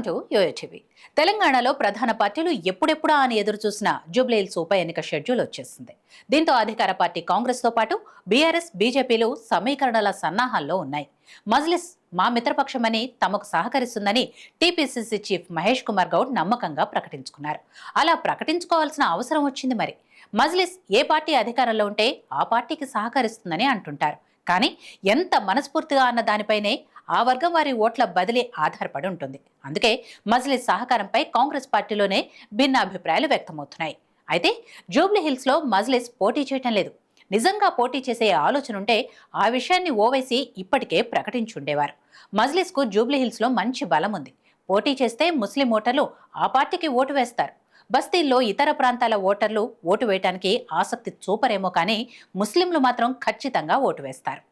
Welcome to యోయోటీవీ. తెలంగాణలో ప్రధాన పార్టీలు ఎప్పుడెప్పుడా అని ఎదురు చూసిన జూబ్లీహిల్స్ ఉప ఎన్నిక షెడ్యూల్ వచ్చేసింది. దీంతో అధికార పార్టీ కాంగ్రెస్ తో పాటు బీఆర్ఎస్, బీజేపీలు సమీకరణల సన్నాహాల్లో ఉన్నాయి. మజ్లిస్ మా మిత్రపక్షమని తమకు సహకరిస్తుందని టీపీసీసీ చీఫ్ మహేష్ కుమార్ గౌడ్ నమ్మకంగా ప్రకటించుకున్నారు. అలా ప్రకటించుకోవాల్సిన అవసరం వచ్చింది. మరి మజ్లిస్ ఏ పార్టీ అధికారంలో ఉంటే ఆ పార్టీకి సహకరిస్తుందని అంటుంటారు. కానీ ఎంత మనస్ఫూర్తిగా అన్న దానిపైనే ఆ వర్గం వారి ఓట్ల బదిలీ ఆధారపడి ఉంటుంది. అందుకే మజ్లిస్ సహకారంపై కాంగ్రెస్ పార్టీలోనే భిన్నాభిప్రాయాలు వ్యక్తమవుతున్నాయి. అయితే జూబ్లీహిల్స్ లో మజ్లిస్ పోటీ చేయటం లేదు. నిజంగా పోటీ చేసే ఆలోచన ఉంటే ఆ విషయాన్ని ఓవైసీ ఇప్పటికే ప్రకటించుండేవారు. మజ్లిస్ కు జూబ్లీహిల్స్ లో మంచి బలం ఉంది. పోటీ చేస్తే ముస్లిం ఓటర్లు ఆ పార్టీకి ఓటు వేస్తారు. బస్తీల్లో ఇతర ప్రాంతాల ఓటర్లు ఓటు వేయటానికి ఆసక్తి చూపరేమో కానీ ముస్లింలు మాత్రం ఖచ్చితంగా ఓటు వేస్తారు.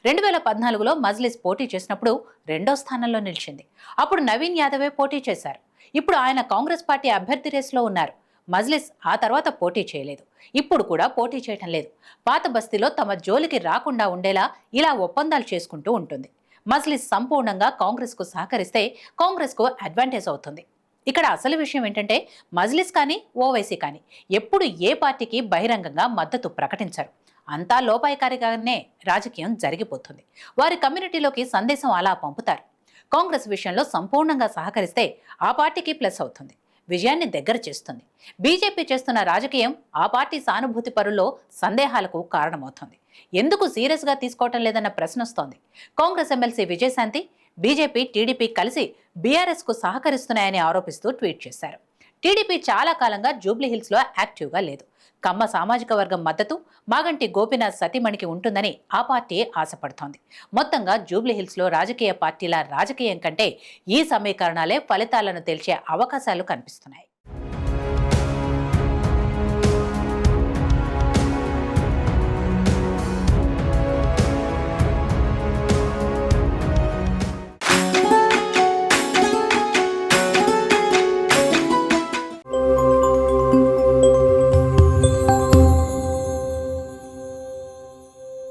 2014లో మజ్లిస్ పోటీ చేసినప్పుడు 2వ స్థానంలో నిలిచింది. అప్పుడు నవీన్ యాదవే పోటీ చేశారు. ఇప్పుడు ఆయన కాంగ్రెస్ పార్టీ అభ్యర్థి రేసులో ఉన్నారు. మజ్లిస్ ఆ తర్వాత పోటీ చేయలేదు. ఇప్పుడు కూడా పోటీ చేయటం లేదు. పాత బస్తీలో తమ జోలికి రాకుండా ఉండేలా ఇలా ఒప్పందాలు చేసుకుంటూ ఉంటుంది. మజ్లిస్ సంపూర్ణంగా కాంగ్రెస్ కు సహకరిస్తే కాంగ్రెస్ కు అడ్వాంటేజ్ అవుతుంది. ఇక్కడ అసలు విషయం ఏంటంటే మజ్లిస్ కానీ ఓవైసీ కానీ ఎప్పుడు ఏ పార్టీకి బహిరంగంగా మద్దతు ప్రకటించరు. అంతా లోపాయకారిగానే రాజకీయం జరిగిపోతుంది. వారి కమ్యూనిటీలోకి సందేశం అలా పంపుతారు. కాంగ్రెస్ విషయంలో సంపూర్ణంగా సహకరిస్తే ఆ పార్టీకి ప్లస్ అవుతుంది, విజయాన్ని దగ్గర చేస్తుంది. బీజేపీ చేస్తున్న రాజకీయం ఆ పార్టీ సానుభూతి పరుల్లో సందేహాలకు కారణమవుతుంది. ఎందుకు సీరియస్ గా తీసుకోవటం లేదన్న ప్రశ్న వస్తోంది. Congress MLC Vijayashanti BJP, TDP కలిసి బీఆర్ఎస్ కు సహకరిస్తున్నాయని ఆరోపిస్తూ ట్వీట్ చేశారు. టీడీపీ చాలా కాలంగా జూబ్లీహిల్స్ లో యాక్టివ్గా లేదు. కమ్మ సామాజిక వర్గం మద్దతు మాగంటి గోపీనాథ్ సతీమణికి ఉంటుందని ఆ పార్టీ ఆశపడుతోంది. మొత్తంగా జూబ్లీహిల్స్ లో రాజకీయ పార్టీల రాజకీయం కంటే ఈ సమీకరణాలే ఫలితాలను తేల్చే అవకాశాలు కనిపిస్తున్నాయి.